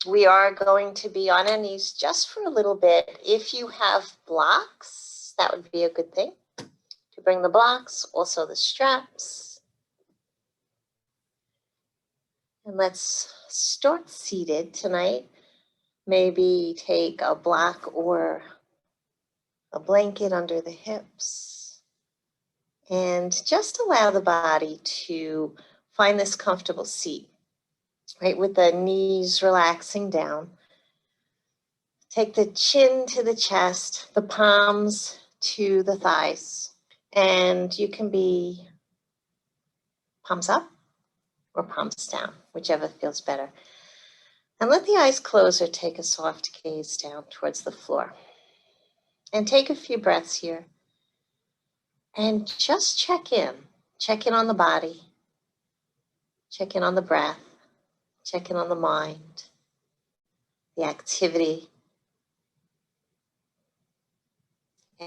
We are going to be on our knees just for a little bit. If you have blocks, that would be a good thing to bring the blocks, also the straps. And let's start seated tonight. Maybe take a block or a blanket under the hips and just allow the body to find this comfortable seat, right? With the knees relaxing down. Take the chin to the chest, the palms to the thighs, and you can be palms up or palms down, whichever feels better. And let the eyes close or take a soft gaze down towards the floor. And take a few breaths here. And just check in. Check in on the body. Check in on the breath. Check in on the mind, the activity,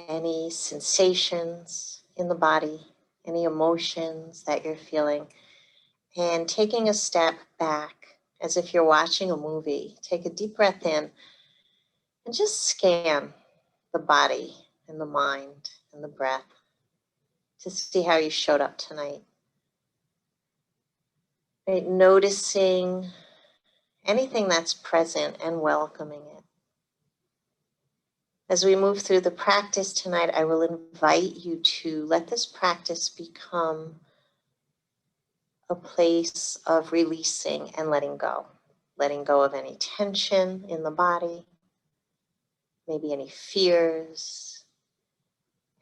any sensations in the body, any emotions that you're feeling. And taking a step back as if you're watching a movie. Take a deep breath in and just scan the body and the mind and the breath to see how you showed up tonight. Right? Noticing anything that's present and welcoming it. As we move through the practice tonight, I will invite you to let this practice become a place of releasing and letting go of any tension in the body, maybe any fears,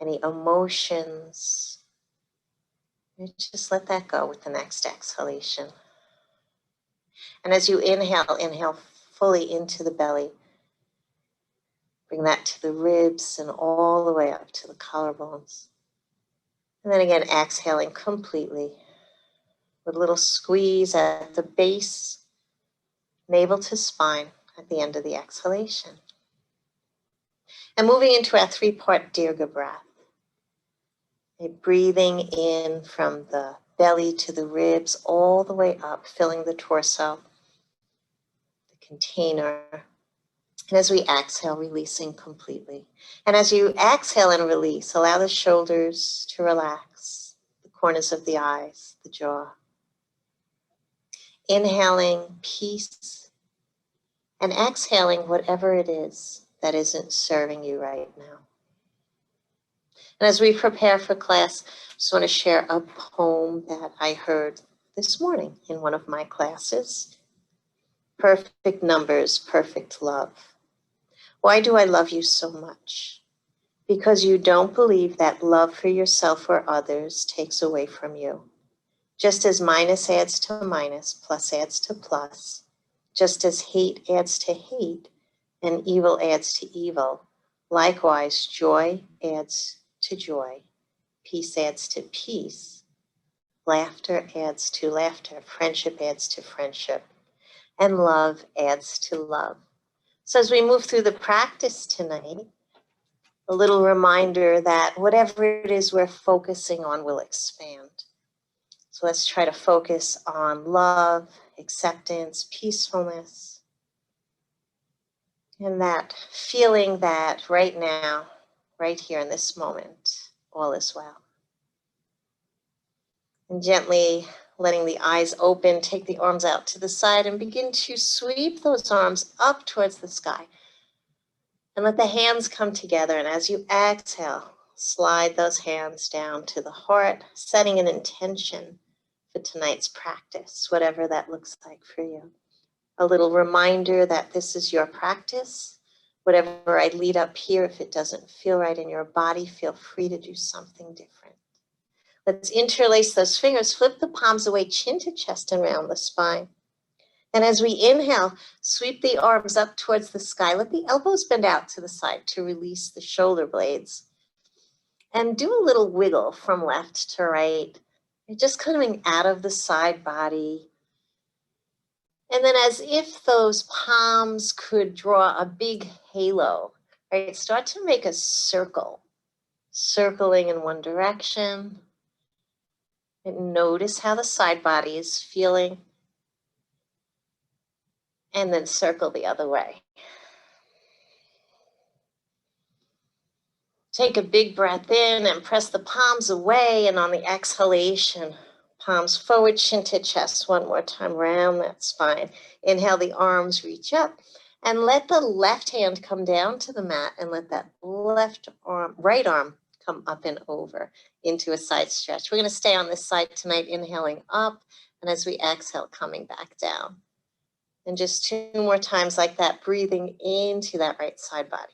any emotions. And just let that go with the next exhalation. And as you inhale fully into the belly. Bring that to the ribs and all the way up to the collarbones. And then again, exhaling completely with a little squeeze at the base, navel to spine at the end of the exhalation. And moving into our 3-part Dirga breath. Breathing in from the belly to the ribs, all the way up, filling the torso, the container. And as we exhale, releasing completely. And as you exhale and release, allow the shoulders to relax, the corners of the eyes, the jaw. Inhaling peace and exhaling whatever it is that isn't serving you right now. And as we prepare for class, I just want to share a poem that I heard this morning in one of my classes. Perfect numbers, perfect love. Why do I love you so much? Because you don't believe that love for yourself or others takes away from you. Just as minus adds to minus, plus adds to plus, just as hate adds to hate, and evil adds to evil, likewise joy adds to joy, peace adds to peace, laughter adds to laughter, friendship adds to friendship, and love adds to love. So as we move through the practice tonight, a little reminder that whatever it is we're focusing on will expand. So let's try to focus on love, acceptance, peacefulness, and that feeling that right now, right here in this moment, all is well. And gently letting the eyes open, take the arms out to the side and begin to sweep those arms up towards the sky. And let the hands come together. And as you exhale, slide those hands down to the heart, setting an intention for tonight's practice, whatever that looks like for you. A little reminder that this is your practice. Whatever I lead up here, if it doesn't feel right in your body, feel free to do something different. Let's interlace those fingers, flip the palms away, chin to chest and round the spine. And as we inhale, sweep the arms up towards the sky. Let the elbows bend out to the side to release the shoulder blades. And do a little wiggle from left to right. You're just coming out of the side body. And then as if those palms could draw a big halo, right? Start to make a circle, circling in one direction. And notice how the side body is feeling. And then circle the other way. Take a big breath in and press the palms away, and on the exhalation, palms forward, chin to chest. One more time, round that spine. Inhale, the arms reach up, and let the left hand come down to the mat, and let that right arm come up and over into a side stretch. We're going to stay on this side tonight, inhaling up, and as we exhale, coming back down. And just 2 more times like that, breathing into that right side body.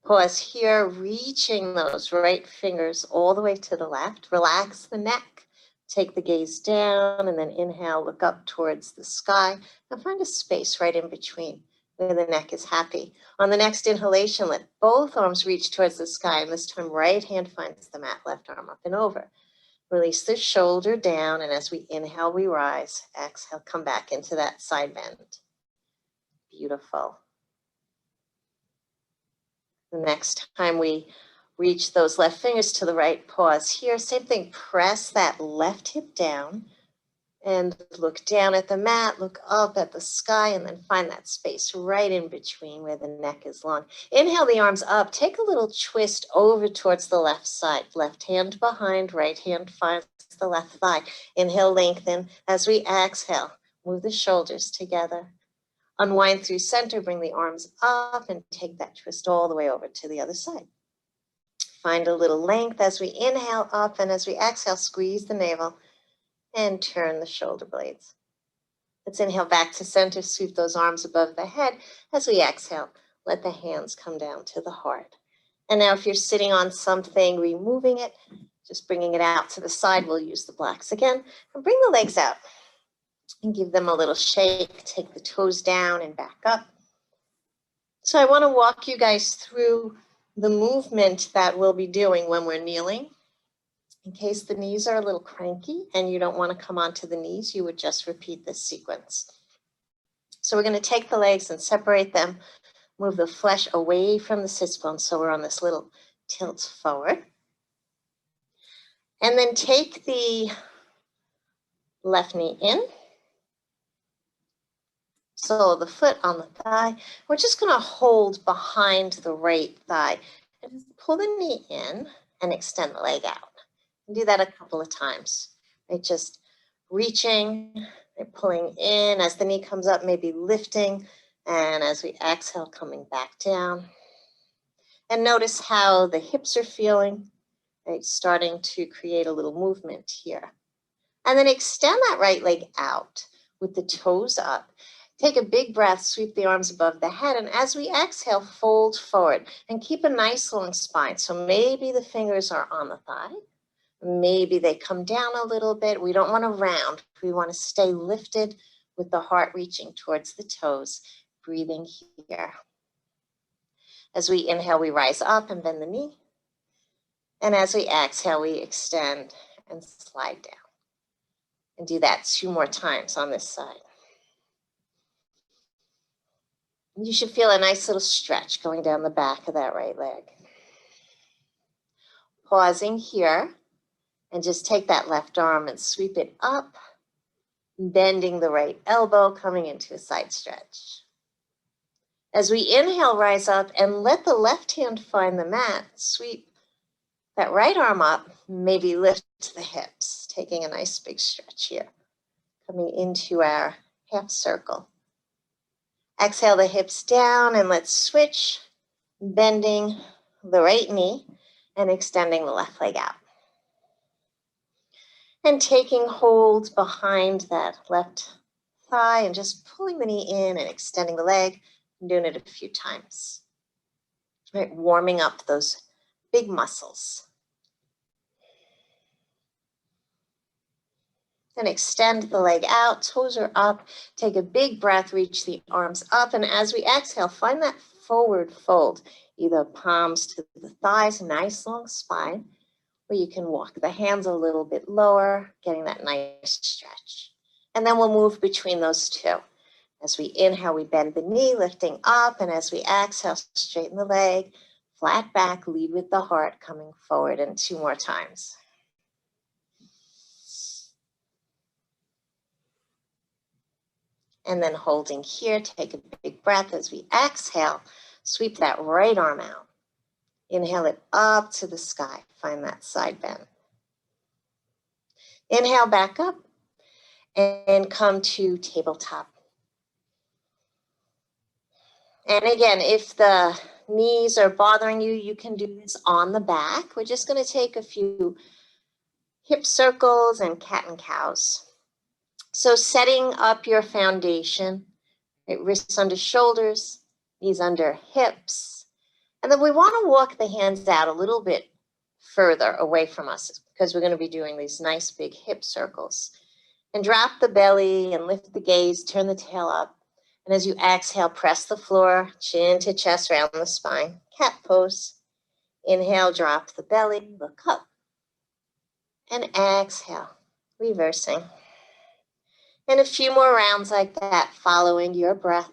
Pause here, reaching those right fingers all the way to the left. Relax the neck. Take the gaze down, and then inhale, look up towards the sky, and find a space right in between where the neck is happy. On the next inhalation, let both arms reach towards the sky, and this time right hand finds the mat, left arm up and over. Release the shoulder down, and as we inhale, we rise. Exhale, come back into that side bend. Beautiful. The next time we reach those left fingers to the right, pause here. Same thing, press that left hip down and look down at the mat, look up at the sky, and then find that space right in between where the neck is long. Inhale the arms up, take a little twist over towards the left side. Left hand behind, right hand finds the left thigh. Inhale, lengthen. As we exhale, move the shoulders together. Unwind through center, bring the arms up, and take that twist all the way over to the other side. Find a little length as we inhale up, and as we exhale, squeeze the navel and turn the shoulder blades. Let's inhale back to center, sweep those arms above the head. As we exhale, let the hands come down to the heart. And now if you're sitting on something, removing it, just bringing it out to the side, we'll use the blocks again, and bring the legs out. And give them a little shake, take the toes down and back up. So I want to walk you guys through the movement that we'll be doing when we're kneeling. In case the knees are a little cranky and you don't want to come onto the knees, you would just repeat this sequence. So we're going to take the legs and separate them, move the flesh away from the sits bones so we're on this little tilt forward. And then take the left knee in. Sole of the foot on the thigh. We're just going to hold behind the right thigh and just pull the knee in and extend the leg out. And do that a couple of times. Right? Just reaching, right? Pulling in as the knee comes up, maybe lifting, and as we exhale, coming back down. And notice how the hips are feeling, right? Starting to create a little movement here. And then extend that right leg out with the toes up. Take a big breath, sweep the arms above the head, and as we exhale, fold forward and keep a nice long spine. So maybe the fingers are on the thigh, maybe they come down a little bit. We don't want to round. We want to stay lifted with the heart reaching towards the toes, breathing here. As we inhale, we rise up and bend the knee. And as we exhale, we extend and slide down. And do that 2 more times on this side. You should feel a nice little stretch going down the back of that right leg. Pausing here, and just take that left arm and sweep it up, bending the right elbow, coming into a side stretch. As we inhale, rise up and let the left hand find the mat. Sweep that right arm up, maybe lift the hips, taking a nice big stretch here, coming into our half circle. Exhale the hips down, and let's switch, bending the right knee and extending the left leg out. And taking hold behind that left thigh and just pulling the knee in and extending the leg, and doing it a few times. Right, warming up those big muscles. Then extend the leg out, toes are up, take a big breath, reach the arms up, and as we exhale, find that forward fold, either palms to the thighs, nice long spine, or you can walk the hands a little bit lower, getting that nice stretch. And then we'll move between those two. As we inhale, we bend the knee, lifting up, and as we exhale, straighten the leg, flat back, lead with the heart, coming forward, and 2 more times. And then holding here, take a big breath. As we exhale, sweep that right arm out. Inhale it up to the sky. Find that side bend. Inhale back up and come to tabletop. And again, if the knees are bothering you, you can do this on the back. We're just going to take a few hip circles and cat and cows. So setting up your foundation, right, wrists under shoulders, knees under hips. And then we want to walk the hands out a little bit further away from us because we're going to be doing these nice big hip circles. And drop the belly and lift the gaze, turn the tail up. And as you exhale, press the floor, chin to chest, round the spine, cat pose. Inhale, drop the belly, look up. And exhale, reversing. And a few more rounds like that, following your breath.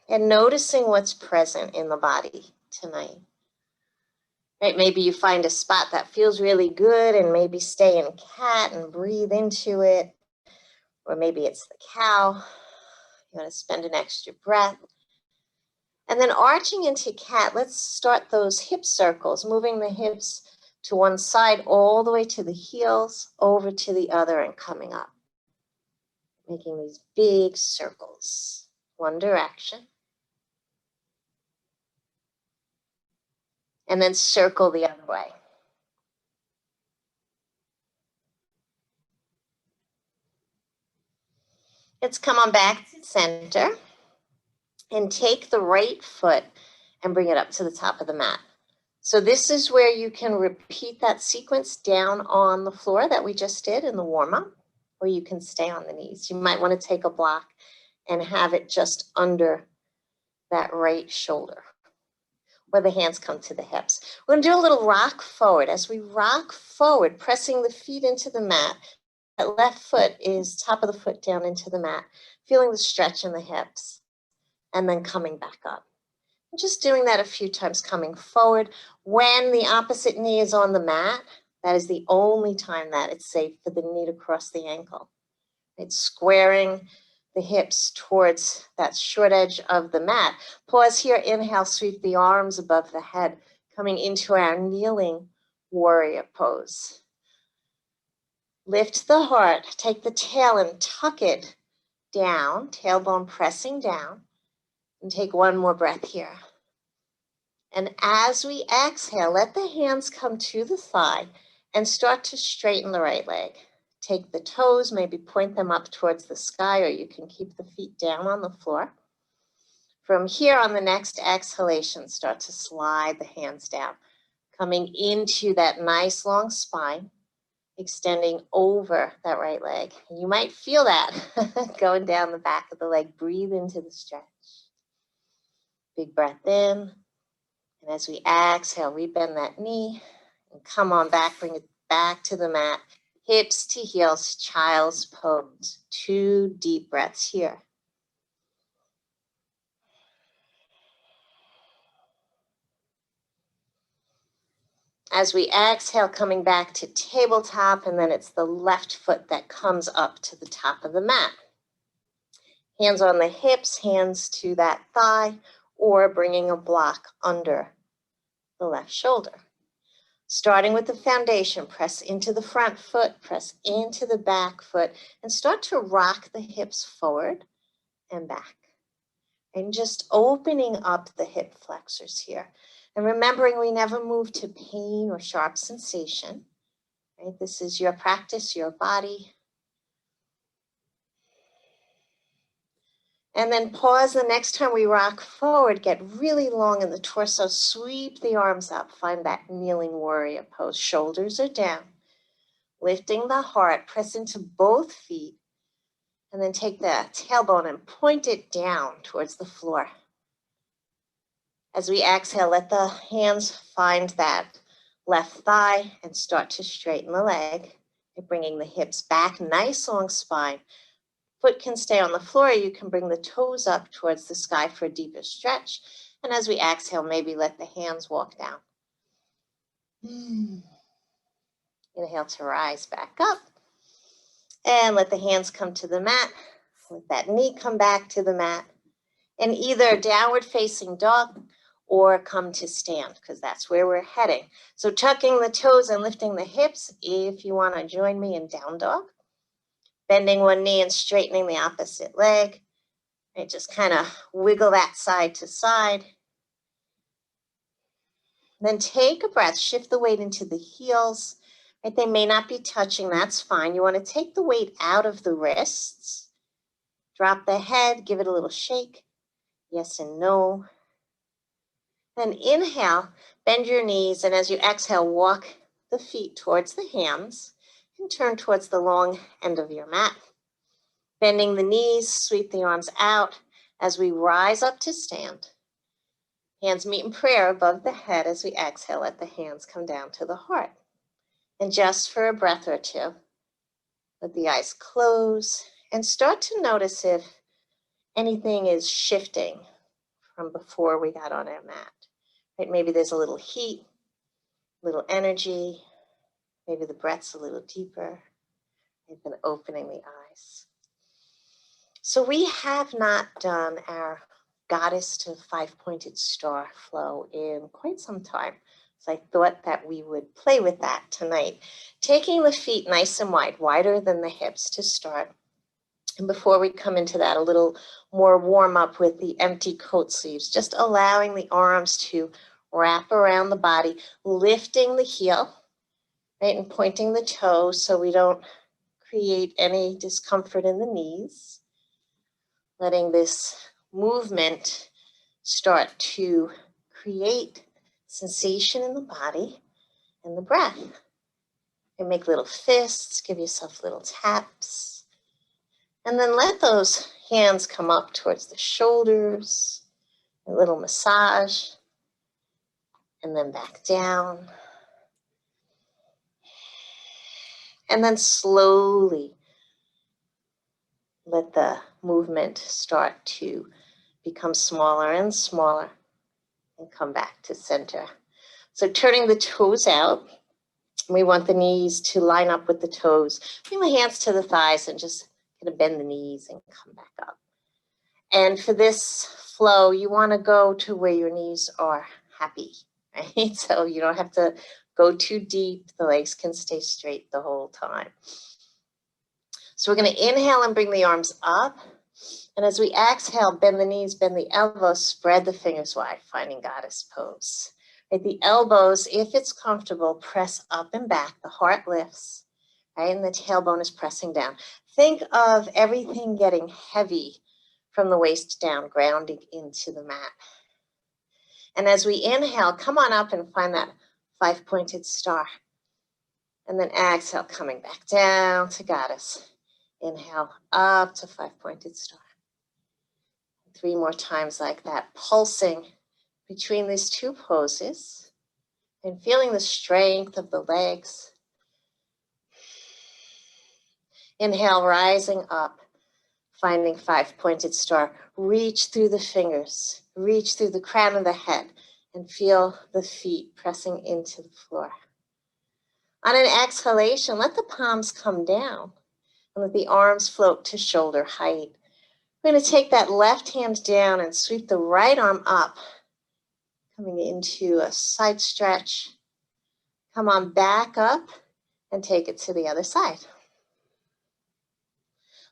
And noticing what's present in the body tonight. Right, maybe you find a spot that feels really good and maybe stay in cat and breathe into it. Or maybe it's the cow. You want to spend an extra breath. And then arching into cat, let's start those hip circles, moving the hips to one side all the way to the heels, over to the other and coming up. Making these big circles, one direction. And then circle the other way. Let's come on back to center and take the right foot and bring it up to the top of the mat. So this is where you can repeat that sequence down on the floor that we just did in the warm-up, or you can stay on the knees. You might want to take a block and have it just under that right shoulder, where the hands come to the hips. We're going to do a little rock forward. As we rock forward, pressing the feet into the mat, that left foot is top of the foot down into the mat, feeling the stretch in the hips, and then coming back up. Just doing that a few times, coming forward. When the opposite knee is on the mat, that is the only time that it's safe for the knee to cross the ankle. It's squaring the hips towards that short edge of the mat. Pause here, inhale, sweep the arms above the head, coming into our kneeling warrior pose. Lift the heart, take the tail and tuck it down, tailbone pressing down, and take one more breath here. And as we exhale, let the hands come to the thigh and start to straighten the right leg. Take the toes, maybe point them up towards the sky, or you can keep the feet down on the floor. From here, on the next exhalation, start to slide the hands down, coming into that nice long spine, extending over that right leg. And you might feel that going down the back of the leg. Breathe into the stretch. Big breath in. And as we exhale, we bend that knee and come on back, bring it back to the mat. Hips to heels, child's pose. 2 deep breaths here. As we exhale, coming back to tabletop, and then it's the left foot that comes up to the top of the mat. Hands on the hips, hands to that thigh, or bringing a block under the left shoulder. Starting with the foundation, press into the front foot, press into the back foot, and start to rock the hips forward and back. And just opening up the hip flexors here. And remembering we never move to pain or sharp sensation. Right? This is your practice, your body. And then pause the next time we rock forward, get really long in the torso, sweep the arms up, find that kneeling warrior pose. Shoulders are down, lifting the heart, press into both feet, and then take the tailbone and point it down towards the floor. As we exhale, let the hands find that left thigh and start to straighten the leg, bringing the hips back, nice long spine. Foot can stay on the floor. You can bring the toes up towards the sky for a deeper stretch. And as we exhale, maybe let the hands walk down. Inhale to rise back up. And let the hands come to the mat. Let that knee come back to the mat. And either downward facing dog or come to stand, because that's where we're heading. So tucking the toes and lifting the hips if you want to join me in down dog. Bending one knee and straightening the opposite leg. Right, just kind of wiggle that side to side. Then take a breath, shift the weight into the heels. Right, they may not be touching, that's fine. You want to take the weight out of the wrists. Drop the head, give it a little shake. Yes and no. Then inhale, bend your knees, and as you exhale, walk the feet towards the hands and turn towards the long end of your mat. Bending the knees, sweep the arms out as we rise up to stand. Hands meet in prayer above the head as we exhale, let the hands come down to the heart. And just for a breath or two, let the eyes close and start to notice if anything is shifting from before we got on our mat. Right? Maybe there's a little heat, little energy, maybe the breath's a little deeper, and then opening the eyes. So we have not done our goddess to five-pointed star flow in quite some time. So I thought that we would play with that tonight. Taking the feet nice and wide, wider than the hips to start. And before we come into that, a little more warm up with the empty coat sleeves, just allowing the arms to wrap around the body, lifting the heel, right, and pointing the toes so we don't create any discomfort in the knees. Letting this movement start to create sensation in the body and the breath. And make little fists, give yourself little taps. And then let those hands come up towards the shoulders, a little massage, and then back down. And then slowly let the movement start to become smaller and smaller and come back to center. So turning the toes out, we want the knees to line up with the toes. Bring the hands to the thighs and just kind of bend the knees and come back up. And for this flow, you want to go to where your knees are happy, right? So you don't have to go too deep. The legs can stay straight the whole time. So we're going to inhale and bring the arms up. And as we exhale, bend the knees, bend the elbows, spread the fingers wide, finding goddess pose. Right, the elbows, if it's comfortable, press up and back. The heart lifts, right? And the tailbone is pressing down. Think of everything getting heavy from the waist down, grounding into the mat. And as we inhale, come on up and find that five-pointed star. And then exhale, coming back down to goddess. Inhale, up to five-pointed star. 3 more times like that, pulsing between these two poses and feeling the strength of the legs. Inhale, rising up, finding five-pointed star. Reach through the fingers, reach through the crown of the head, and feel the feet pressing into the floor. On an exhalation, let the palms come down and let the arms float to shoulder height. We're going to take that left hand down and sweep the right arm up, coming into a side stretch. Come on back up and take it to the other side.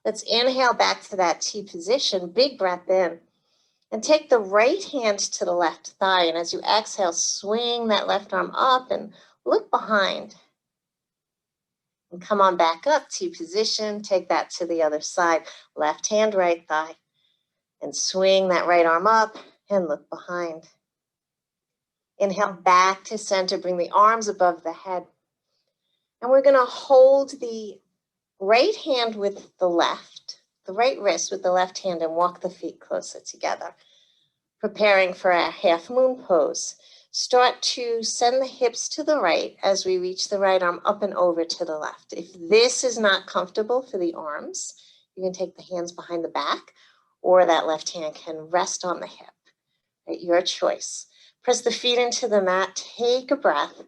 Let's inhale back to that T position, big breath in, and take the right hand to the left thigh. And as you exhale, swing that left arm up and look behind. And come on back up, T position, take that to the other side, left hand, right thigh, and swing that right arm up and look behind. Inhale back to center, bring the arms above the head. And we're gonna hold the right hand with the left, the right wrist with the left hand, and walk the feet closer together. Preparing for our half moon pose. Start to send the hips to the right as we reach the right arm up and over to the left. If this is not comfortable for the arms, you can take the hands behind the back, or that left hand can rest on the hip, at your choice. Press the feet into the mat, take a breath,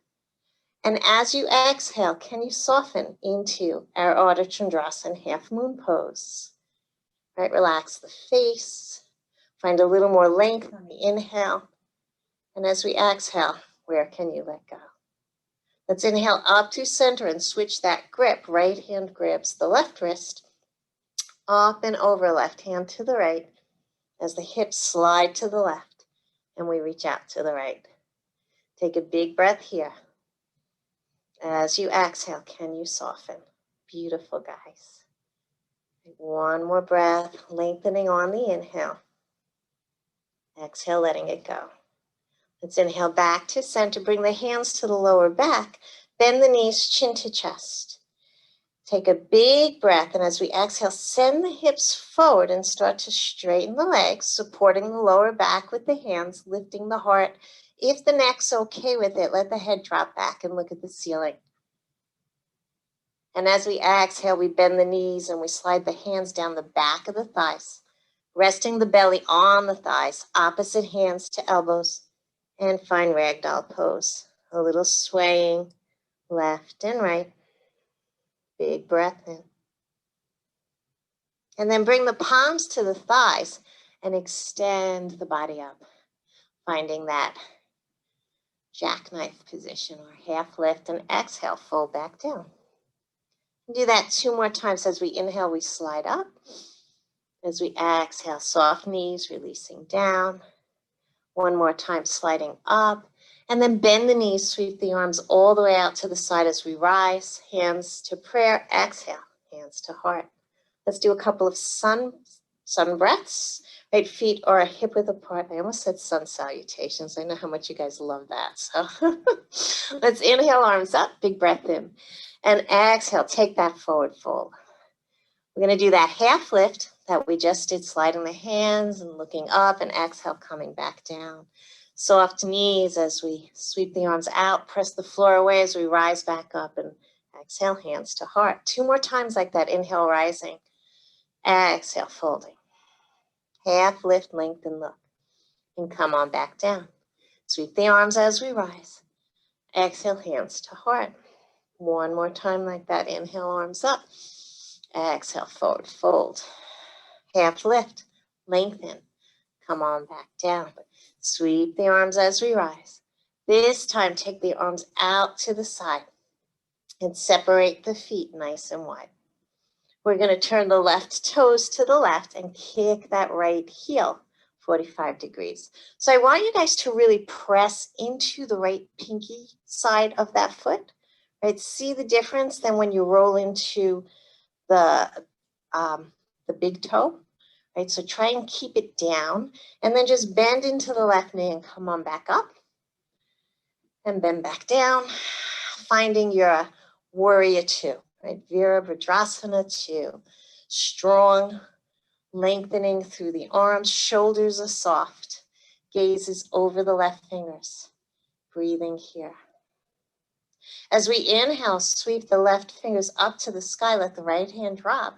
And as you exhale, can you soften into our Ardha Chandrasana half moon pose? Right, relax the face. Find a little more length on the inhale. And as we exhale, where can you let go? Let's inhale up to center and switch that grip. Right hand grabs the left wrist. Up and over, left hand to the right. As the hips slide to the left and we reach out to the right. Take a big breath here. As you exhale, can you soften? Beautiful, guys. One more breath, lengthening on the inhale. Exhale, letting it go. Let's inhale back to center. Bring the hands to the lower back. Bend the knees, chin to chest. Take a big breath, and as we exhale, send the hips forward and start to straighten the legs, supporting the lower back with the hands, lifting the heart. If the neck's okay with it, let the head drop back and look at the ceiling. And as we exhale, we bend the knees and we slide the hands down the back of the thighs, resting the belly on the thighs, opposite hands to elbows, and find ragdoll pose. A little swaying left and right. Big breath in. And then bring the palms to the thighs and extend the body up, finding that jackknife position or half lift, and exhale, fold back down. Do that 2 more times. As we inhale, we slide up. As we exhale, soft knees, releasing down. 1 more time, sliding up. And then bend the knees, sweep the arms all the way out to the side as we rise. Hands to prayer, exhale, hands to heart. Let's do a couple of sun breaths. Right feet are hip width apart. I almost said sun salutations. I know how much you guys love that. So let's inhale, arms up, big breath in. And exhale, take that forward fold. We're going to do that half lift that we just did, sliding the hands and looking up, and exhale, coming back down. Soft knees as we sweep the arms out, press the floor away as we rise back up, and exhale, hands to heart. 2 more times like that. Inhale, rising. Exhale, folding. Half lift, lengthen, look. And come on back down. Sweep the arms as we rise. Exhale, hands to heart. 1 more time like that. Inhale, arms up. Exhale, forward fold. Half lift, lengthen. Come on back down. Sweep the arms as we rise. This time, take the arms out to the side and separate the feet nice and wide. We're going to turn the left toes to the left and kick that right heel 45 degrees. So I want you guys to really press into the right pinky side of that foot, right? See the difference then when you roll into the big toe, right? So try and keep it down, and then just bend into the left knee and come on back up and bend back down, finding your warrior 2, right? Virabhadrasana 2. Strong, lengthening through the arms, shoulders are soft, gaze is over the left fingers, breathing here. As we inhale, sweep the left fingers up to the sky, let the right hand drop,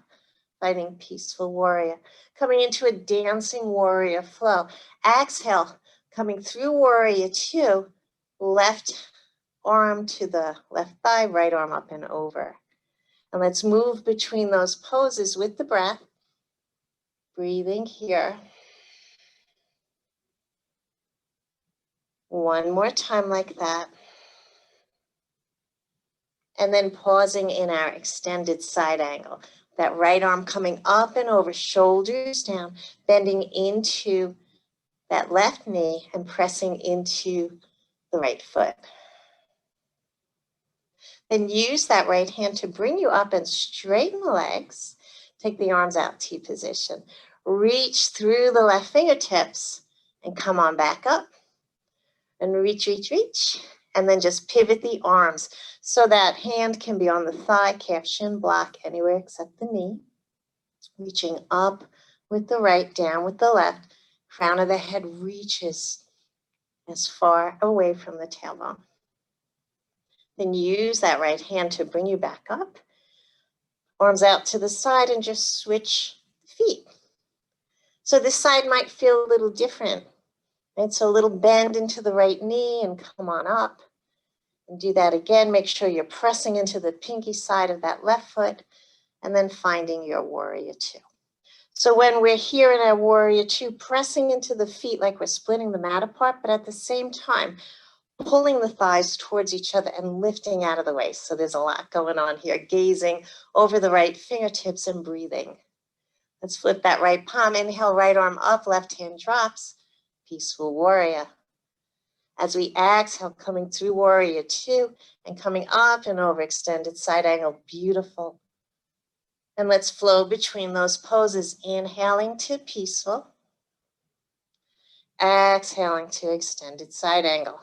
finding peaceful warrior. Coming into a dancing warrior flow. Exhale, coming through warrior 2, left arm to the left thigh, right arm up and over. And let's move between those poses with the breath. Breathing here. 1 more time like that. And then pausing in our extended side angle. That right arm coming up and over, shoulders down, bending into that left knee and pressing into the right foot. Then use that right hand to bring you up and straighten the legs. Take the arms out, T position. Reach through the left fingertips and come on back up. And reach, reach, reach. And then just pivot the arms so that hand can be on the thigh, calf, shin block, anywhere except the knee. Reaching up with the right, down with the left. Crown of the head reaches as far away from the tailbone. Then use that right hand to bring you back up. Arms out to the side and just switch feet. So this side might feel a little different, right? So a little bend into the right knee and come on up. And do that again. Make sure you're pressing into the pinky side of that left foot and then finding your warrior two. So when we're here in our warrior two, pressing into the feet like we're splitting the mat apart, but at the same time, pulling the thighs towards each other and lifting out of the way. So there's a lot going on here, gazing over the right fingertips and breathing. Let's flip that right palm. Inhale, right arm up, left hand drops. Peaceful warrior. As we exhale, coming through warrior two and coming up and over, extended side angle, beautiful. And let's flow between those poses, inhaling to peaceful, exhaling to extended side angle.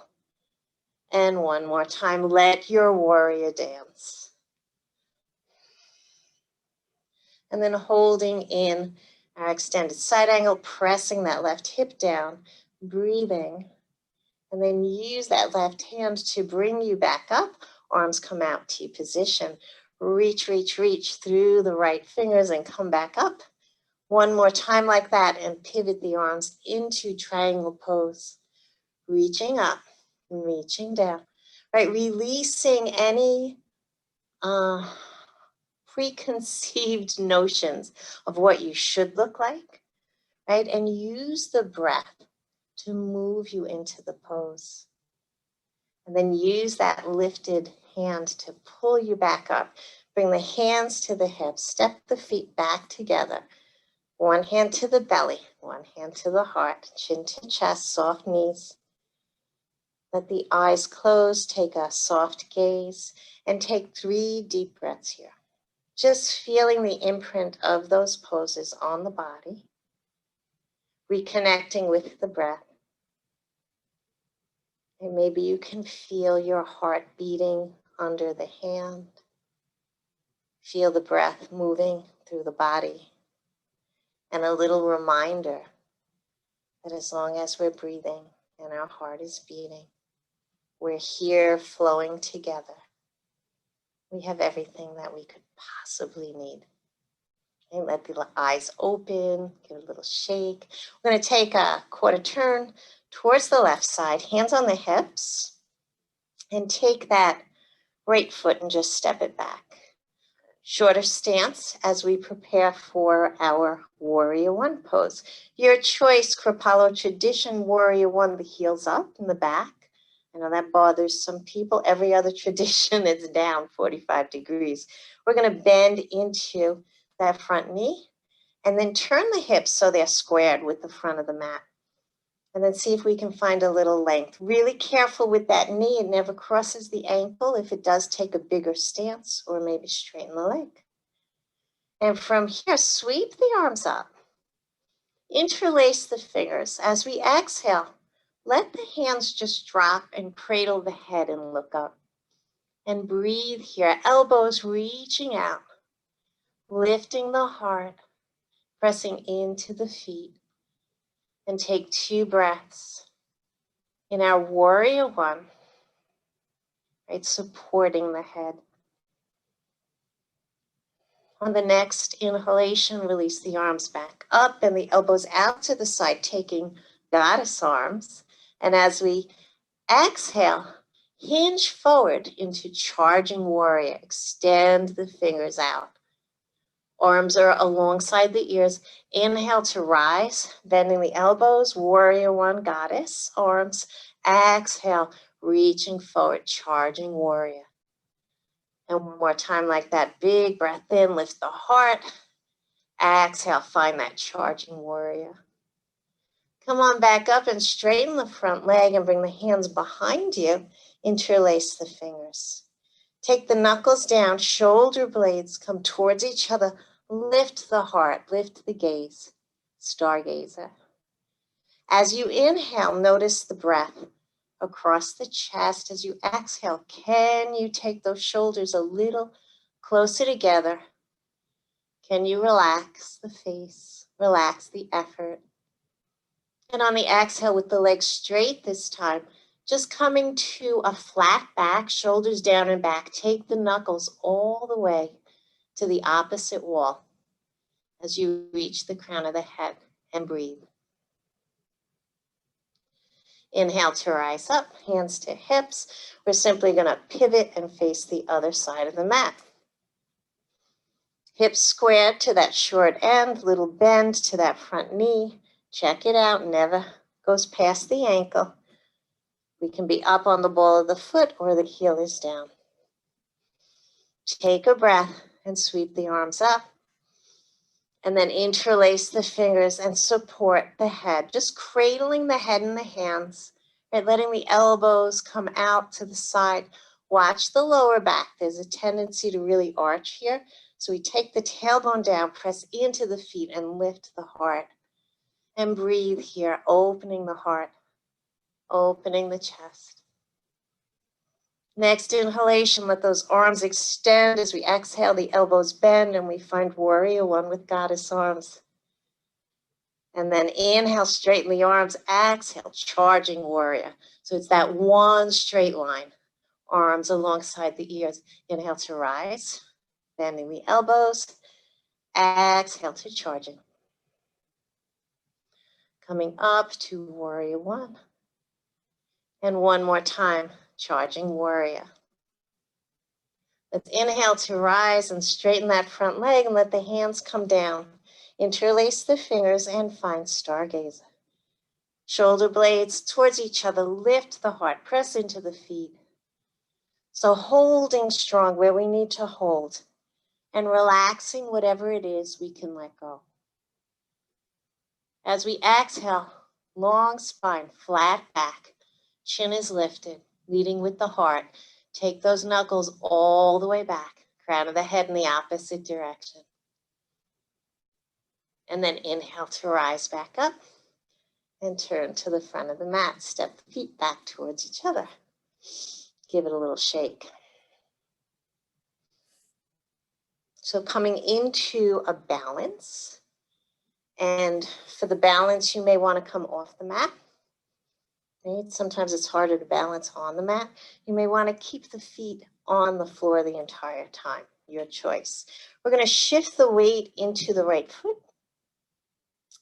And one more time, let your warrior dance. And then holding in our extended side angle, pressing that left hip down, breathing. And then use that left hand to bring you back up. Arms come out to position. Reach, reach, reach through the right fingers and come back up. One more time like that and pivot the arms into triangle pose. Reaching up, reaching down. Right, releasing any preconceived notions of what you should look like, right? And use the breath to move you into the pose. And then use that lifted hand to pull you back up. Bring the hands to the hips, step the feet back together. One hand to the belly, one hand to the heart, chin to chest, soft knees. Let the eyes close, take a soft gaze, and take 3 deep breaths here. Just feeling the imprint of those poses on the body, reconnecting with the breath. And maybe you can feel your heart beating under the hand. Feel the breath moving through the body. And a little reminder that as long as we're breathing and our heart is beating, we're here flowing together. We have everything that we could possibly need. And let the eyes open, give a little shake. We're going to take a quarter turn towards the left side, hands on the hips, and take that right foot and just step it back. Shorter stance as we prepare for our warrior one pose. Your choice, Kripalu tradition, warrior one, the heels up in the back. I know that bothers some people. Every other tradition is down 45 degrees. We're going to bend into that front knee and then turn the hips so they're squared with the front of the mat. And then see if we can find a little length. Really careful with that knee. It never crosses the ankle. If it does, take a bigger stance or maybe straighten the leg. And from here, sweep the arms up. Interlace the fingers. As we exhale, let the hands just drop and cradle the head and look up. And breathe here. Elbows reaching out. Lifting the heart. Pressing into the feet. And take 2 breaths. In our warrior one, right, supporting the head. On the next inhalation, release the arms back up and the elbows out to the side, taking goddess arms. And as we exhale, hinge forward into charging warrior. Extend the fingers out. Arms are alongside the ears. Inhale to rise, bending the elbows, warrior one, goddess, arms. Exhale, reaching forward, charging warrior. And one more time like that, big breath in, lift the heart. Exhale, find that charging warrior. Come on back up and straighten the front leg and bring the hands behind you. Interlace the fingers. Take the knuckles down, shoulder blades come towards each other. Lift the heart, lift the gaze, stargazer. As you inhale, notice the breath across the chest. As you exhale, can you take those shoulders a little closer together? Can you relax the face, relax the effort? And on the exhale with the legs straight this time, just coming to a flat back, shoulders down and back. Take the knuckles all the way to the opposite wall as you reach the crown of the head and breathe. Inhale to rise up, hands to hips. We're simply going to pivot and face the other side of the mat. Hips squared to that short end, little bend to that front knee. Check it out, never goes past the ankle. We can be up on the ball of the foot or the heel is down. Take a breath and sweep the arms up. And then interlace the fingers and support the head, just cradling the head in the hands, right? Letting the elbows come out to the side. Watch the lower back. There's a tendency to really arch here. So we take the tailbone down, press into the feet and lift the heart. And breathe here, opening the heart, opening the chest. Next inhalation, let those arms extend. As we exhale, the elbows bend and we find warrior one with goddess arms. And then inhale, straighten the arms, exhale, charging warrior. So it's that one straight line, arms alongside the ears. Inhale to rise, bending the elbows, exhale to charging. Coming up to warrior one. And one more time, charging warrior. Let's inhale to rise and straighten that front leg and let the hands come down. Interlace the fingers and find stargazer. Shoulder blades towards each other, lift the heart, press into the feet. So holding strong where we need to hold and relaxing whatever it is we can let go. As we exhale, long spine, flat back, chin is lifted, leading with the heart. Take those knuckles all the way back, crown of the head in the opposite direction. And then inhale to rise back up and turn to the front of the mat. Step the feet back towards each other. Give it a little shake. So coming into a balance. And for the balance, you may want to come off the mat. Right? Sometimes it's harder to balance on the mat. You may want to keep the feet on the floor the entire time. Your choice. We're going to shift the weight into the right foot.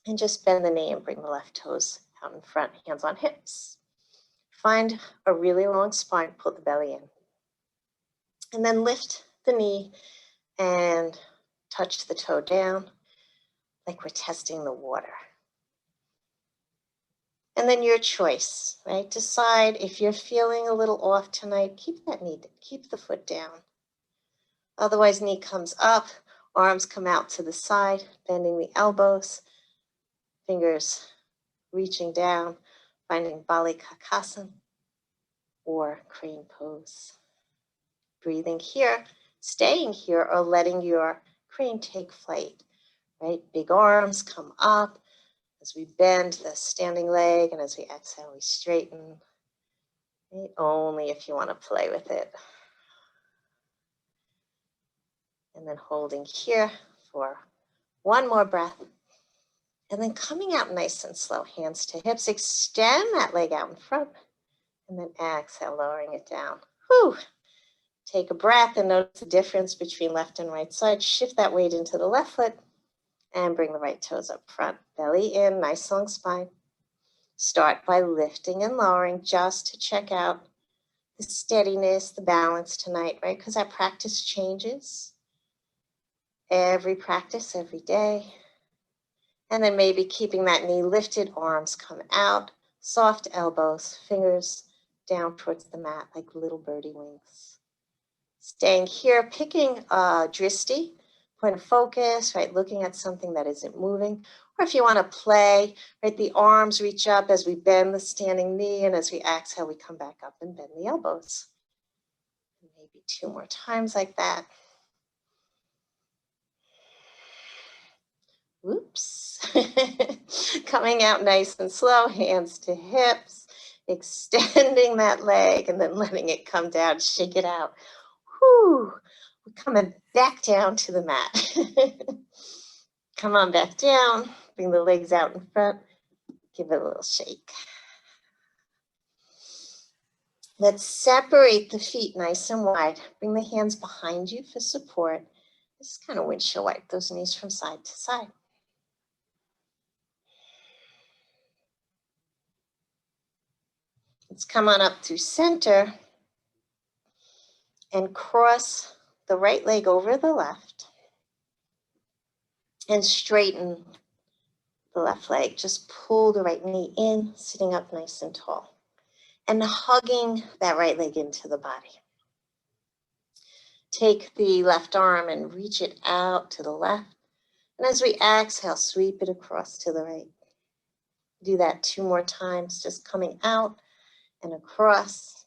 And just bend the knee and bring the left toes out in front, hands on hips. Find a really long spine, pull the belly in. And then lift the knee and touch the toe down like we're testing the water. And then your choice, right? Decide if you're feeling a little off tonight, keep that knee, keep the foot down. Otherwise, knee comes up, arms come out to the side, bending the elbows, fingers reaching down, finding Balikakasana or crane pose. Breathing here, staying here, or letting your crane take flight, right? Big arms come up as we bend the standing leg, and as we exhale, we straighten. Right? Only if you want to play with it. And then holding here for one more breath. And then coming out nice and slow, hands to hips, extend that leg out in front, and then exhale, lowering it down. Whew. Take a breath and notice the difference between left and right side. Shift that weight into the left foot and bring the right toes up front. Belly in, nice long spine. Start by lifting and lowering just to check out the steadiness, the balance tonight, right? Because our practice changes. Every practice, every day. And then maybe keeping that knee lifted, arms come out, soft elbows, fingers down towards the mat like little birdie wings. Staying here, picking a dristi, point of focus, right? Looking at something that isn't moving. Or if you want to play, right? The arms reach up as we bend the standing knee, and as we exhale, we come back up and bend the elbows. Maybe 2 more times like that. Whoops. Coming out nice and slow, hands to hips, extending that leg and then letting it come down, shake it out. Whew. We're coming back down to the mat. Come on back down, bring the legs out in front, give it a little shake. Let's separate the feet nice and wide. Bring the hands behind you for support. Just kind of windshield wipe those knees from side to side. Let's come on up to center and cross the right leg over the left and straighten the left leg. Just pull the right knee in, sitting up nice and tall, and hugging that right leg into the body. Take the left arm and reach it out to the left. And as we exhale, sweep it across to the right. Do that 2 more times, just coming out and across.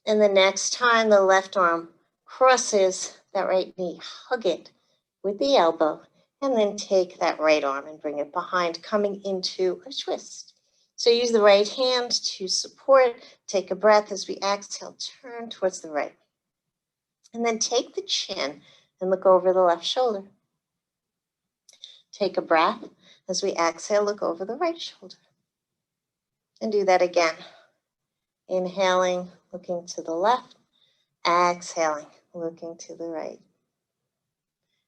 And the next time the left arm crosses that right knee, hug it with the elbow, and then take that right arm and bring it behind, coming into a twist. So use the right hand to support. Take a breath as we exhale, turn towards the right. And then take the chin and look over the left shoulder. Take a breath as we exhale, look over the right shoulder. And do that again. Inhaling, looking to the left. Exhaling, looking to the right.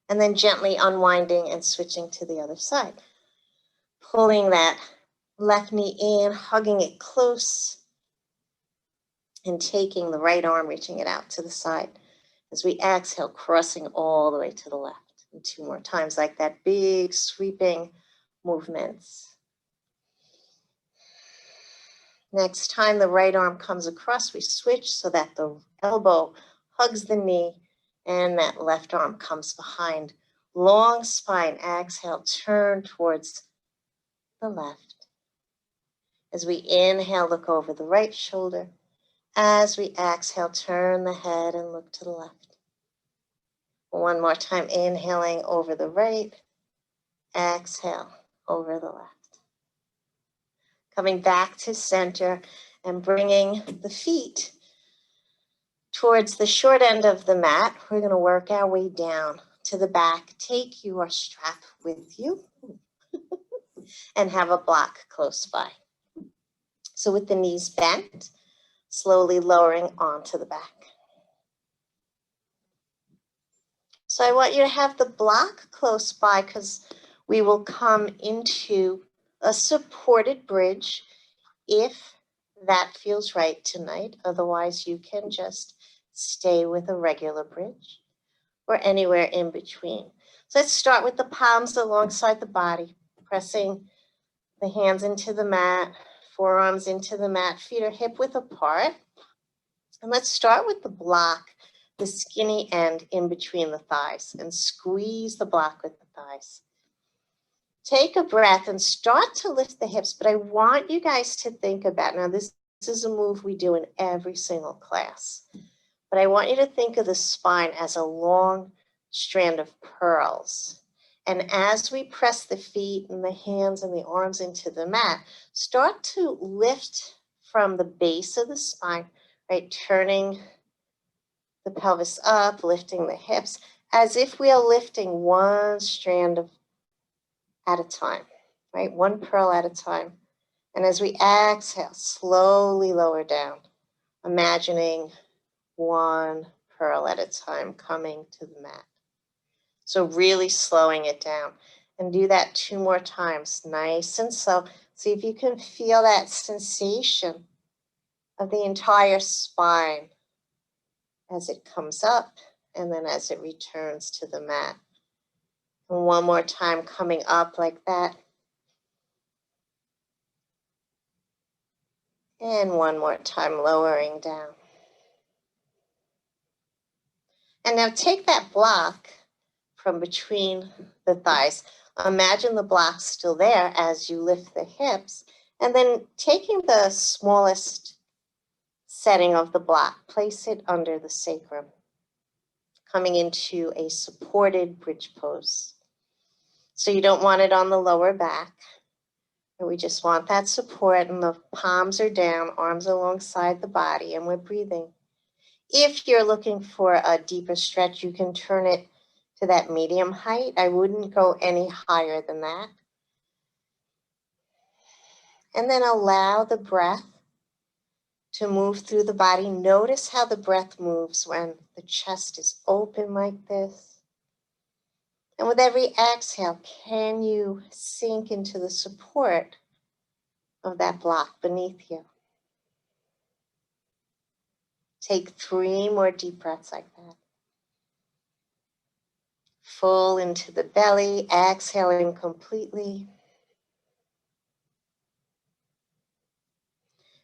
And then gently unwinding and switching to the other side. Pulling that left knee in, hugging it close, and taking the right arm, reaching it out to the side. As we exhale, crossing all the way to the left. And 2 more times like that, big sweeping movements. Next time the right arm comes across, we switch so that the elbow hugs the knee and that left arm comes behind. Long spine, exhale, turn towards the left. As we inhale, look over the right shoulder. As we exhale, turn the head and look to the left. 1 more time, inhaling over the right, exhale over the left. Coming back to center and bringing the feet towards the short end of the mat. We're going to work our way down to the back. Take your strap with you and have a block close by. So with the knees bent, slowly lowering onto the back. So I want you to have the block close by because we will come into a supported bridge if that feels right tonight. Otherwise, you can just stay with a regular bridge or anywhere in between. So let's start with the palms alongside the body, pressing the hands into the mat, forearms into the mat, feet are hip width apart. And let's start with the block, the skinny end in between the thighs, and squeeze the block with the thighs. Take a breath and start to lift the hips, but I want you guys to think about, now this is a move we do in every single class, but I want you to think of the spine as a long strand of pearls. And as we press the feet and the hands and the arms into the mat, start to lift from the base of the spine, right? Turning the pelvis up, lifting the hips, as if we are lifting one strand at a time, right? One pearl at a time. And as we exhale, slowly lower down, imagining one pearl at a time coming to the mat. So really slowing it down. And do that 2 more times, nice and slow. See if you can feel that sensation of the entire spine as it comes up and then as it returns to the mat. And 1 more time coming up like that. And 1 more time lowering down. And now take that block from between the thighs. Imagine the block still there as you lift the hips. And then taking the smallest setting of the block, place it under the sacrum, coming into a supported bridge pose. So you don't want it on the lower back. We just want that support, and the palms are down, arms alongside the body, and we're breathing. If you're looking for a deeper stretch, you can turn it to that medium height. I wouldn't go any higher than that. And then allow the breath to move through the body. Notice how the breath moves when the chest is open like this. And with every exhale, can you sink into the support of that block beneath you. Take 3 more deep breaths like that. Full into the belly, exhaling completely.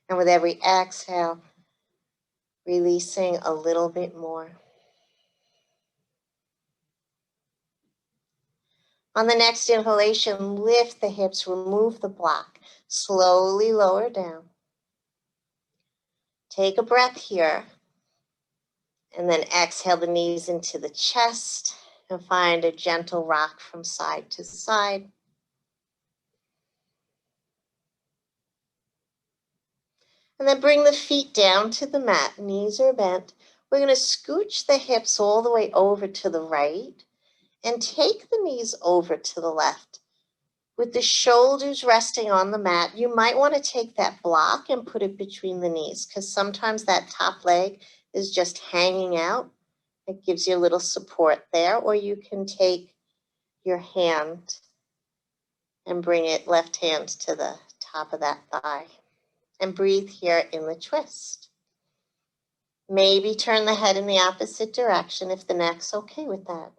And with every exhale, releasing a little bit more. On the next inhalation, lift the hips, remove the block. Slowly lower down. Take a breath here. And then exhale the knees into the chest and find a gentle rock from side to side. And then bring the feet down to the mat. Knees are bent. We're going to scooch the hips all the way over to the right and take the knees over to the left. With the shoulders resting on the mat, you might want to take that block and put it between the knees because sometimes that top leg is just hanging out. It gives you a little support there, or you can take your hand and bring it left hand to the top of that thigh. And breathe here in the twist. Maybe turn the head in the opposite direction if the neck's okay with that.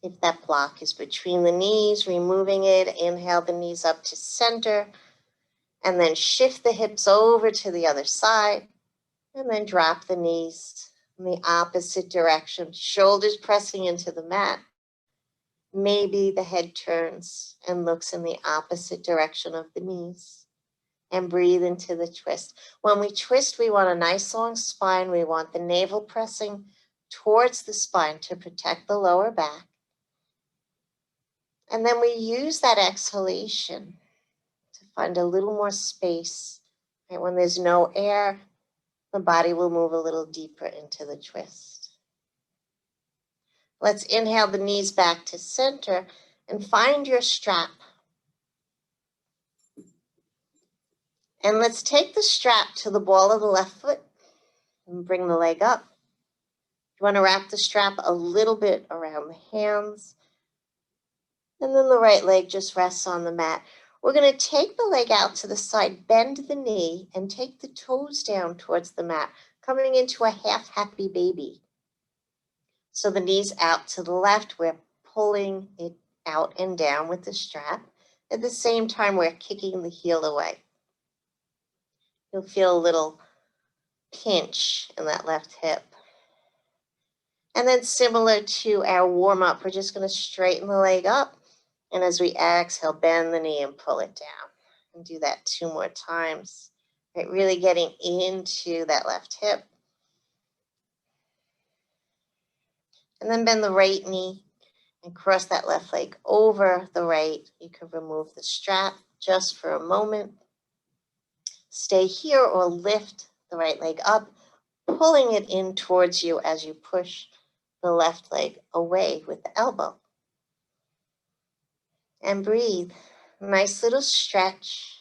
If that block is between the knees, removing it, inhale the knees up to center, and then shift the hips over to the other side, and then drop the knees in the opposite direction, shoulders pressing into the mat. Maybe the head turns and looks in the opposite direction of the knees. And breathe into the twist. When we twist, we want a nice long spine. We want the navel pressing towards the spine to protect the lower back. And then we use that exhalation to find a little more space. Right? When there's no air, the body will move a little deeper into the twist. Let's inhale the knees back to center and find your strap. And let's take the strap to the ball of the left foot and bring the leg up. You want to wrap the strap a little bit around the hands. And then the right leg just rests on the mat. We're going to take the leg out to the side, bend the knee, and take the toes down towards the mat, coming into a half happy baby. So the knees out to the left, we're pulling it out and down with the strap. At the same time, we're kicking the heel away. You'll feel a little pinch in that left hip. And then similar to our warm-up, we're just going to straighten the leg up. And as we exhale, bend the knee and pull it down. And do that 2 more times. Right, really getting into that left hip. And then bend the right knee and cross that left leg over the right. You can remove the strap just for a moment. Stay here or lift the right leg up, pulling it in towards you as you push the left leg away with the elbow. And breathe. Nice little stretch.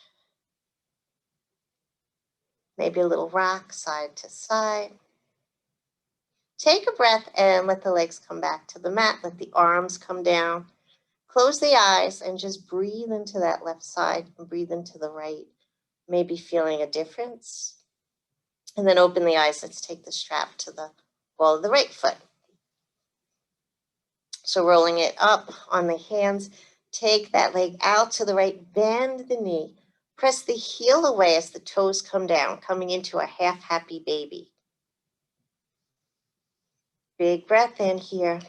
Maybe a little rock side to side. Take a breath and let the legs come back to the mat. Let the arms come down. Close the eyes and just breathe into that left side and breathe into the right. Maybe feeling a difference. And then open the eyes. Let's take the strap to the ball of the right foot. So rolling it up on the hands. Take that leg out to the right. Bend the knee. Press the heel away as the toes come down, coming into a half happy baby. Big breath in here.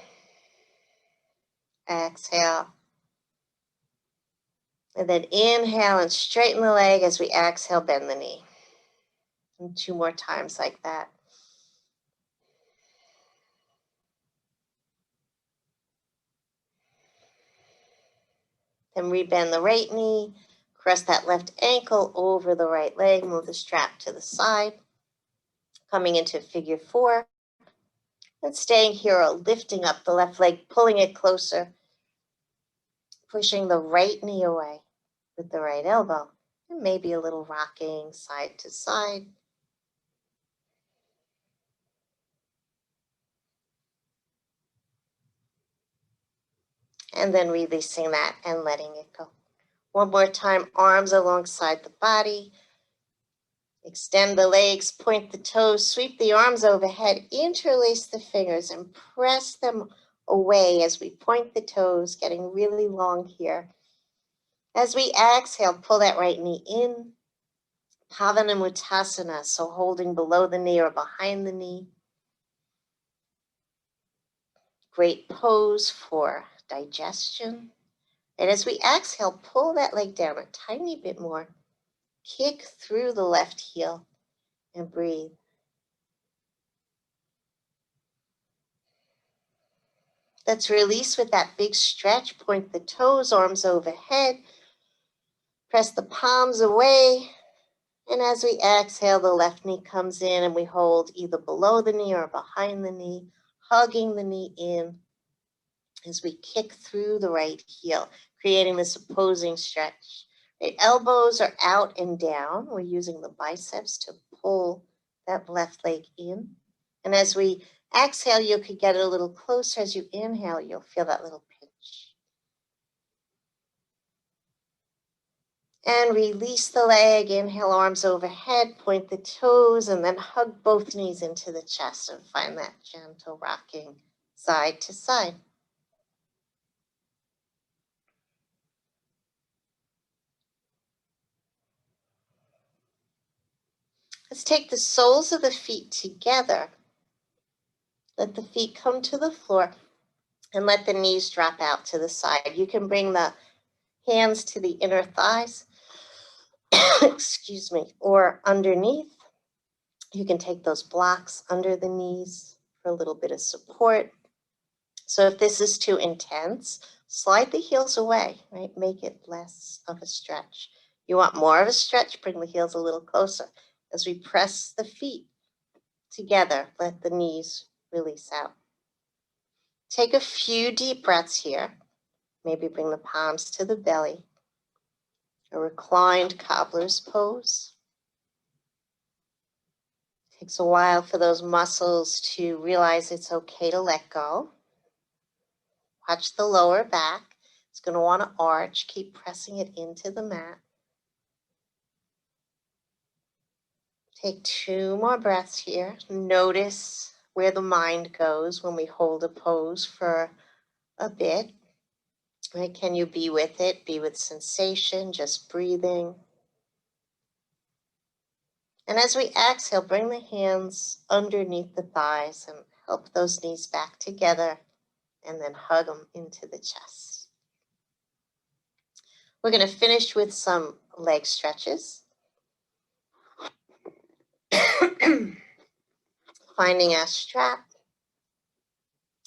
Exhale. And then inhale and straighten the leg as we exhale, bend the knee. And 2 more times like that. Then rebend the right knee. Cross that left ankle over the right leg. Move the strap to the side. Coming into figure 4. And staying here or lifting up the left leg, pulling it closer. Pushing the right knee away with the right elbow. And maybe a little rocking side to side. And then releasing that and letting it go. One more time, arms alongside the body. Extend the legs, point the toes, sweep the arms overhead, interlace the fingers and press them away as we point the toes, getting really long here. As we exhale, pull that right knee in, Pavanamuttasana, so holding below the knee or behind the knee. Great pose for digestion. And as we exhale, pull that leg down a tiny bit more. Kick through the left heel and breathe. Let's release with that big stretch. Point the toes, arms overhead. Press the palms away. And as we exhale, the left knee comes in and we hold either below the knee or behind the knee, hugging the knee in as we kick through the right heel, creating this opposing stretch. The elbows are out and down. We're using the biceps to pull that left leg in. And as we exhale, you could get it a little closer. As you inhale, you'll feel that little pinch. And release the leg. Inhale, arms overhead, point the toes, and then hug both knees into the chest and find that gentle rocking side to side. Let's take the soles of the feet together. Let the feet come to the floor and let the knees drop out to the side. You can bring the hands to the inner thighs, excuse me, or underneath. You can take those blocks under the knees for a little bit of support. So if this is too intense, slide the heels away, right? Make it less of a stretch. You want more of a stretch, bring the heels a little closer. As we press the feet together, let the knees release out. Take a few deep breaths here. Maybe bring the palms to the belly. A reclined cobbler's pose. Takes a while for those muscles to realize it's okay to let go. Watch the lower back. It's going to want to arch. Keep pressing it into the mat. Take 2 more breaths here. Notice where the mind goes when we hold a pose for a bit. Right? Can you be with it? Be with sensation, just breathing. And as we exhale, bring the hands underneath the thighs and help those knees back together and then hug them into the chest. We're going to finish with some leg stretches. Finding our strap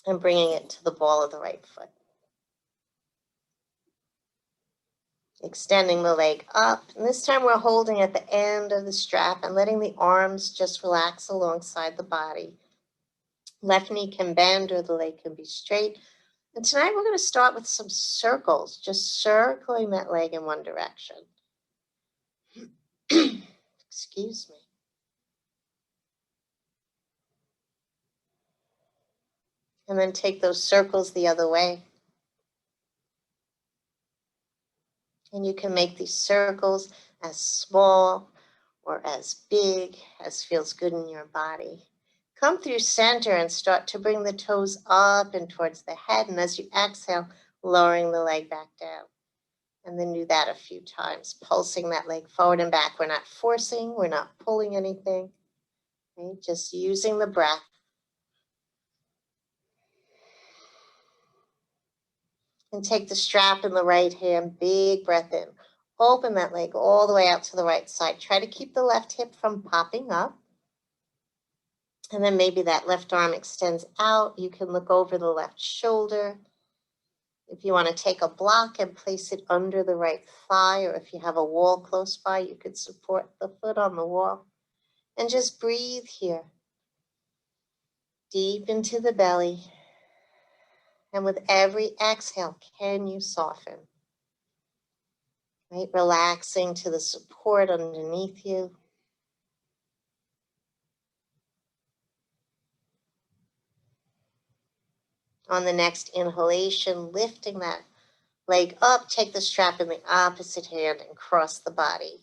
and bringing it to the ball of the right foot. Extending the leg up. And this time we're holding at the end of the strap and letting the arms just relax alongside the body. Left knee can bend or the leg can be straight. And tonight we're going to start with some circles, just circling that leg in one direction. Excuse me. And then take those circles the other way. And you can make these circles as small or as big as feels good in your body. Come through center and start to bring the toes up and towards the head. And as you exhale, lowering the leg back down. And then do that a few times, pulsing that leg forward and back. We're not forcing, we're not pulling anything, right? Just using the breath. And take the strap in the right hand, big breath in. Open that leg all the way out to the right side. Try to keep the left hip from popping up. And then maybe that left arm extends out. You can look over the left shoulder. If you want to take a block and place it under the right thigh, or if you have a wall close by, you could support the foot on the wall. And just breathe here. Deep into the belly. And with every exhale, can you soften? Right? Relaxing to the support underneath you. On the next inhalation, lifting that leg up, take the strap in the opposite hand and cross the body.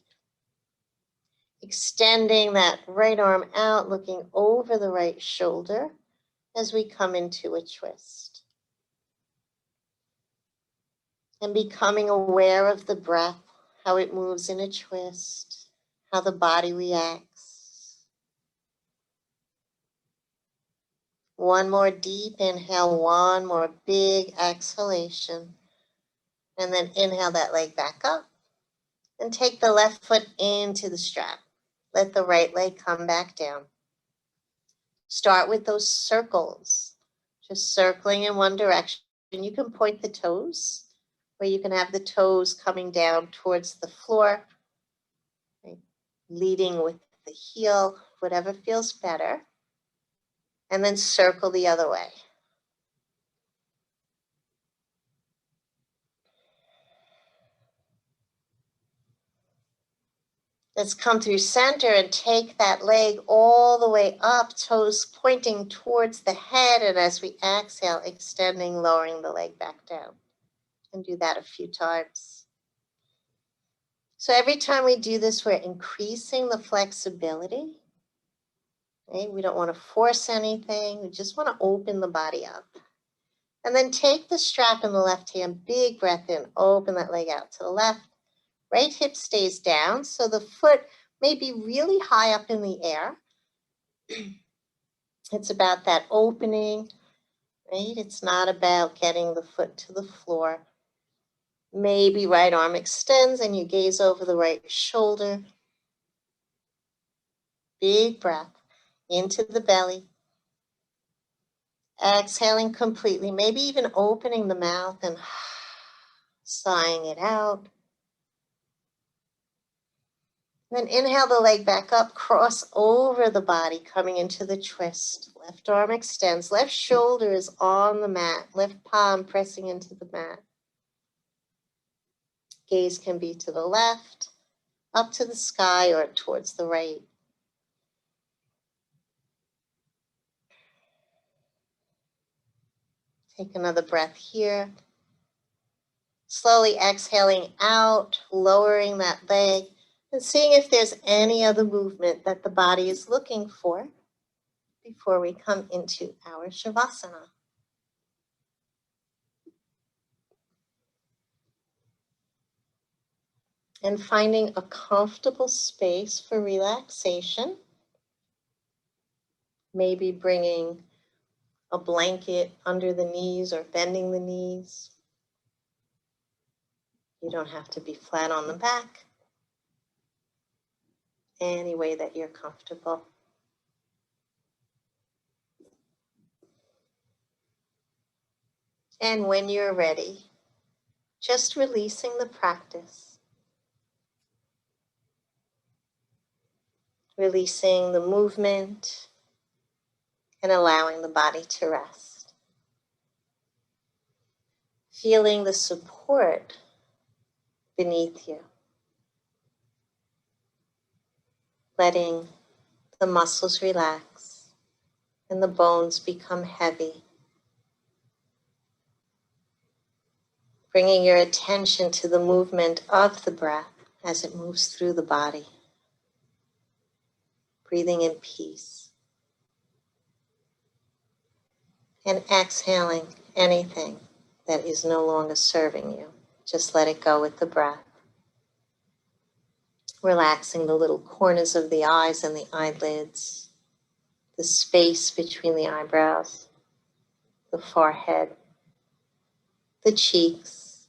Extending that right arm out, looking over the right shoulder as we come into a twist. And becoming aware of the breath, how it moves in a twist, how the body reacts. One more deep inhale, one more big exhalation. And then inhale that leg back up. And take the left foot into the strap. Let the right leg come back down. Start with those circles, just circling in one direction. You can point the toes, or you can have the toes coming down towards the floor, right? Leading with the heel, whatever feels better. And then circle the other way. Let's come through center and take that leg all the way up, toes pointing towards the head. And as we exhale, extending, lowering the leg back down. And do that a few times. So every time we do this, we're increasing the flexibility. Right? We don't want to force anything. We just want to open the body up. And then take the strap in the left hand, big breath in, open that leg out to the left. Right hip stays down, so the foot may be really high up in the air. It's about that opening, right? It's not about getting the foot to the floor. Maybe right arm extends and you gaze over the right shoulder. Big breath into the belly. Exhaling completely, maybe even opening the mouth and sighing it out. Then inhale the leg back up, cross over the body, coming into the twist. Left arm extends, left shoulder is on the mat, left palm pressing into the mat. Gaze can be to the left, up to the sky, or towards the right. Take another breath here. Slowly exhaling out, lowering that leg, and seeing if there's any other movement that the body is looking for before we come into our Shavasana. And finding a comfortable space for relaxation. Maybe bringing a blanket under the knees or bending the knees. You don't have to be flat on the back. Any way that you're comfortable. And when you're ready, just releasing the practice. Releasing the movement and allowing the body to rest. Feeling the support beneath you. Letting the muscles relax and the bones become heavy. Bringing your attention to the movement of the breath as it moves through the body. Breathing in peace. And exhaling anything that is no longer serving you. Just let it go with the breath. Relaxing the little corners of the eyes and the eyelids, the space between the eyebrows, the forehead, the cheeks,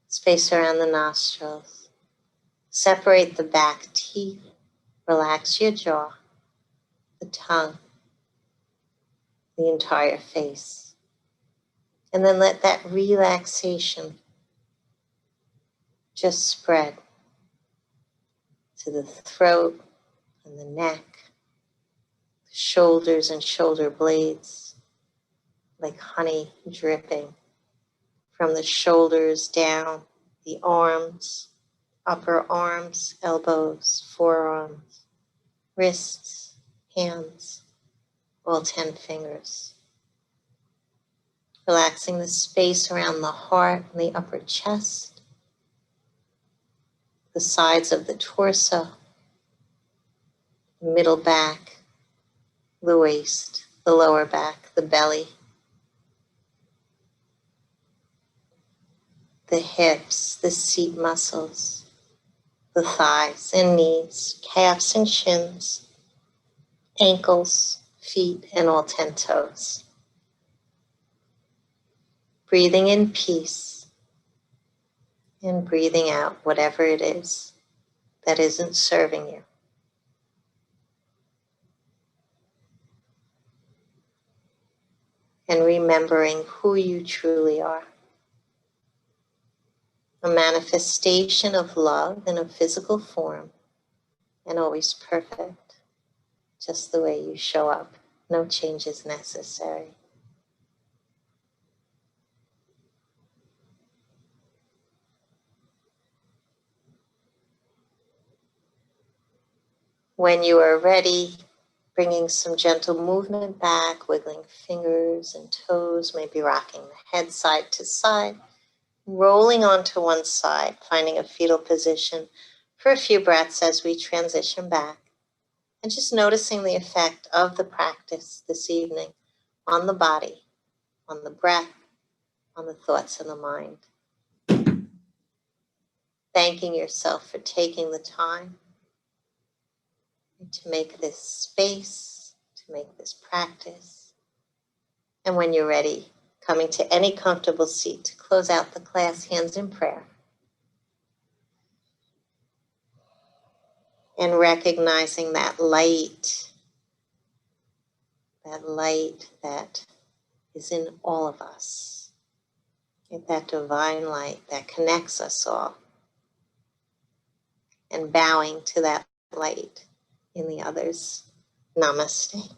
space around the nostrils. Separate the back teeth, relax your jaw, the tongue, the entire face. And then let that relaxation just spread to the throat and the neck, the shoulders and shoulder blades, like honey dripping from the shoulders down, the arms, upper arms, elbows, forearms, wrists, hands, all 10 fingers. Relaxing the space around the heart and the upper chest, the sides of the torso, the middle back, the waist, the lower back, the belly, the hips, the seat muscles, the thighs and knees, calves and shins, ankles, feet, and all 10 toes. Breathing in peace and breathing out whatever it is that isn't serving you. And remembering who you truly are. A manifestation of love in a physical form, and always perfect, just the way you show up. No changes necessary. When you are ready, bringing some gentle movement back, wiggling fingers and toes, maybe rocking the head side to side, rolling onto one side, finding a fetal position for a few breaths as we transition back, and just noticing the effect of the practice this evening on the body, on the breath, on the thoughts and the mind. Thanking yourself for taking the time to make this space, to make this practice. And when you're ready, coming to any comfortable seat to close out the class, hands in prayer. And recognizing that light that is in all of us. That divine light that connects us all. And bowing to that light in the others. Namaste.